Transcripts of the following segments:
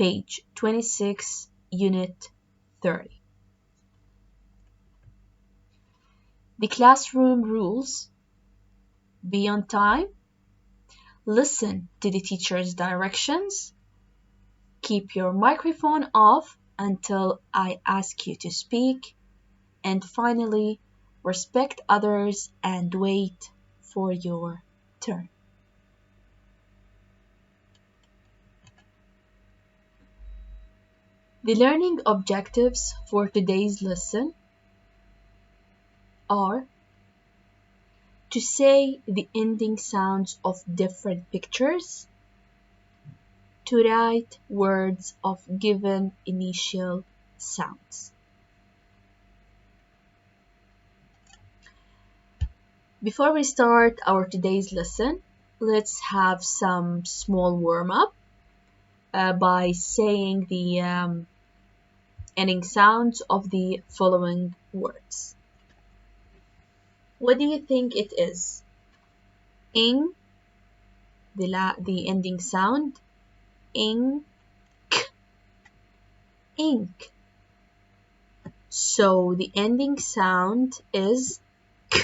page 26, unit 30. The classroom rules: be on time, listen to the teacher's directions, keep your microphone off until I ask you to speak, and finally, respect others and wait for your turn. The learning objectives for today's lesson are to say the ending sounds of different pictures, to write words of given initial sounds. Before we start our today's lesson, let's have some small warm-up by saying the ending sounds of the following words. What do you think it is? Ing, the ending sound, ink, ink. So the ending sound is k,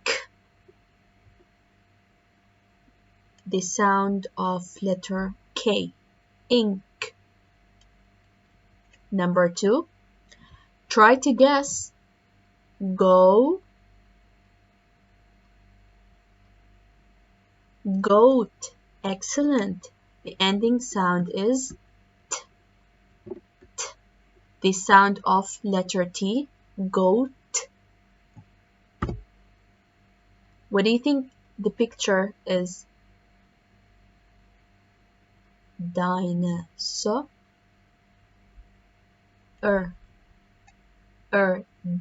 k. The sound of letter K, ink. Number 2, try to guess. Go, goat. Excellent. The ending sound is t, t. The sound of letter T, goat. What do you think the picture is? Dinosaur.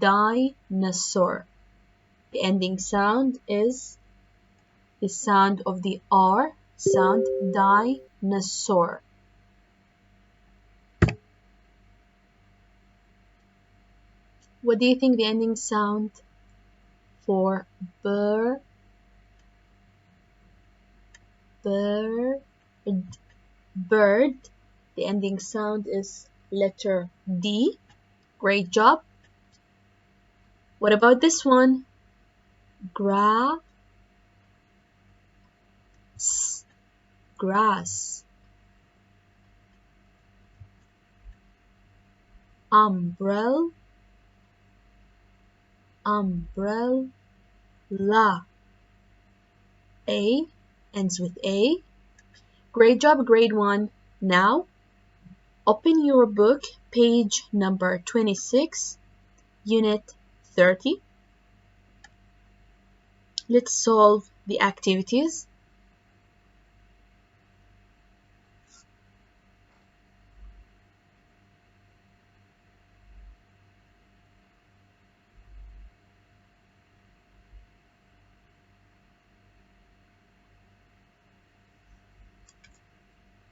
Dinosaur. The ending sound is the sound of the R sound, dinosaur. What do you think the ending sound for bird? Bird. The ending sound is letter D. Great job. What about this one? Grass. Grass. Umbrella. Umbrella. A ends with A. Great job, grade 1. Now, open your book, page number 26, unit 30. Let's solve the activities.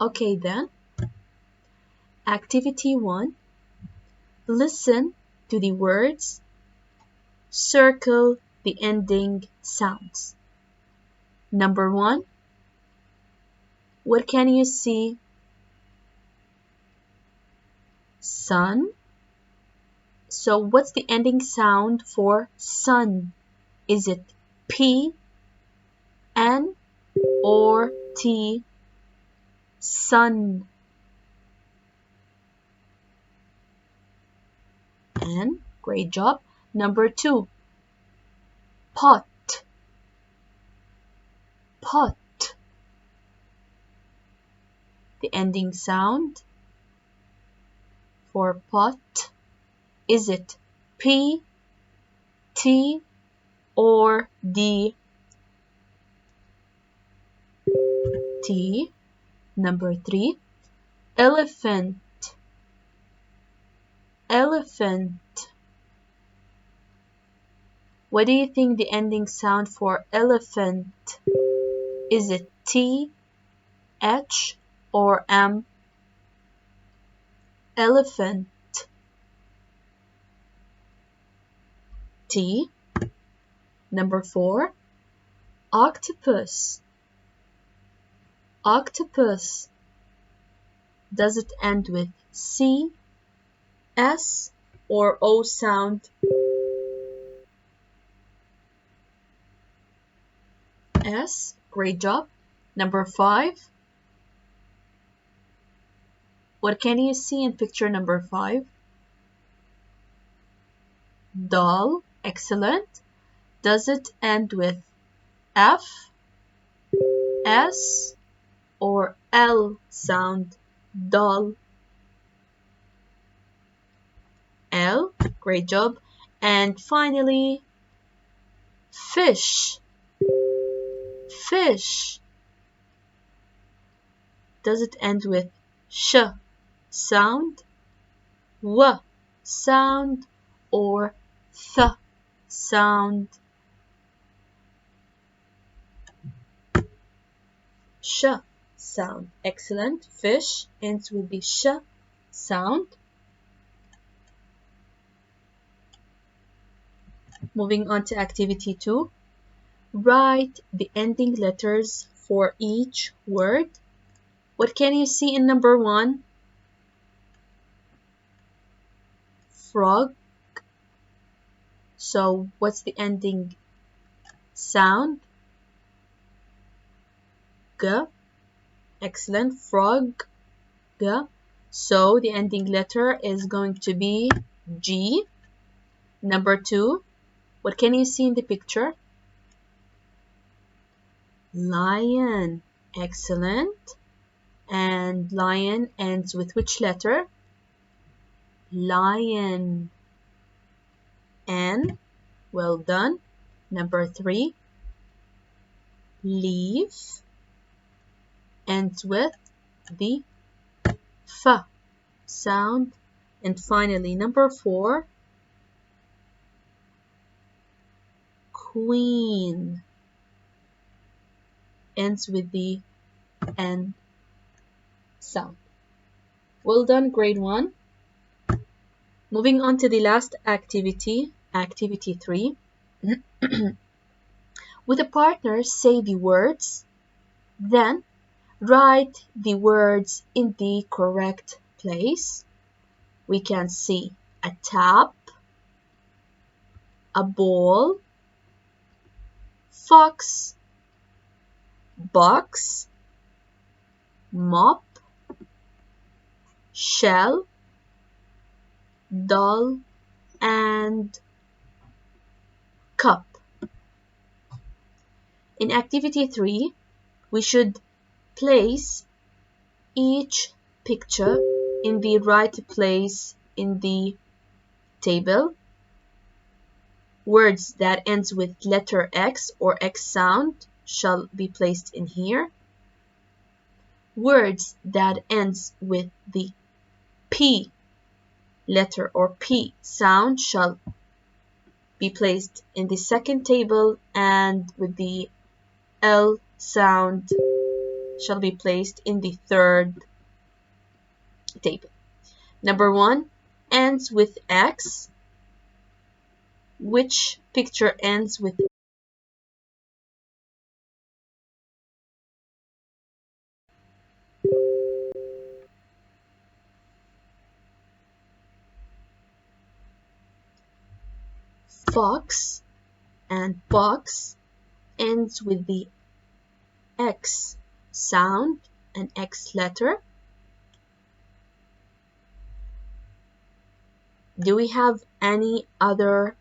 Okay then. Activity 1. Listen to the words. Circle the ending sounds. Number 1. What can you see? Sun. So what's the ending sound for sun? Is it P, N, or T? Sun. N. Great job. Number 2. Pot. Pot. The ending sound for pot, is it P, T, or D? T. Number 3. Elephant. Elephant. What do you think the ending sound for elephant? Is it T, H, or M? Elephant. T. Number 4. Octopus. Octopus. Does it end with C, S, or O sound? S. Great job. Number 5. What can you see in picture number 5? Doll. Excellent. Does it end with F, S, or L sound? Doll. L. Great job. And finally, fish. Fish. Does it end with sh sound, w sound, or th sound? Sh sound. Excellent. Fish ends with the sh sound. Moving on to activity 2. Write the ending letters for each word. What can you see in number 1? Frog. So what's the ending sound? G. Excellent. Frog. G. So the ending letter is going to be G. Number 2. What can you see in the picture? Lion. Excellent. And lion ends with which letter? Lion. N. Well done. Number 3. Leaf ends with the F sound. And finally, number 4. Queen ends with the N sound. Well done, grade 1. Moving on to the last activity, activity 3. With a partner, say the words, then write the words in the correct place. We can see a tap, a ball, fox, box, mop, shell, doll, and cup. In activity 3, we should place each picture in the right place in the table. Words that ends with letter X or X sound shall be placed in here. Words that ends with the P letter or P sound shall be placed in the second table, and with the L sound shall be placed in the third table. Number 1 ends with X. Which picture ends with fox? And box ends with the X sound, an X letter. Do we have any other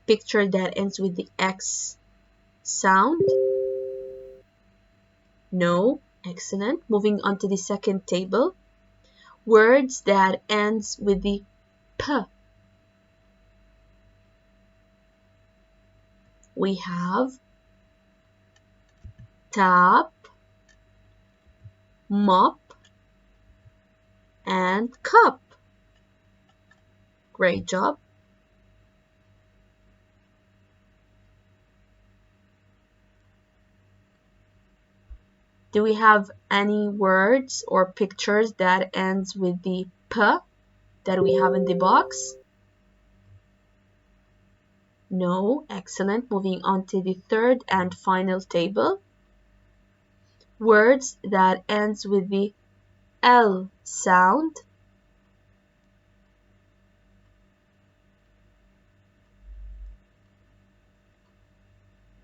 picture that ends with the X sound? No. Excellent. Moving on to the second table. Words that ends with the P. We have tap, mop, and cup. Great job. Do we have any words or pictures that ends with the P that we have in the box? No. Excellent. Moving on to the third and final table. Words that ends with the L sound.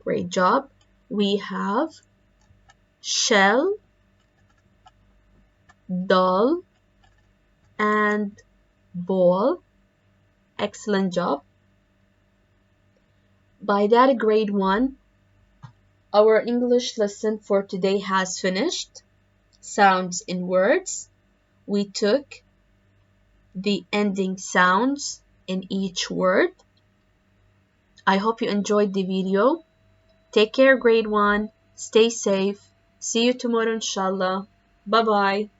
Great job. We have shell, doll, and ball. Excellent job. By that, grade 1, our English lesson for today has finished. Sounds in words. We took the ending sounds in each word. I hope you enjoyed the video. Take care, grade 1. Stay safe. See you tomorrow, inshallah. Bye bye.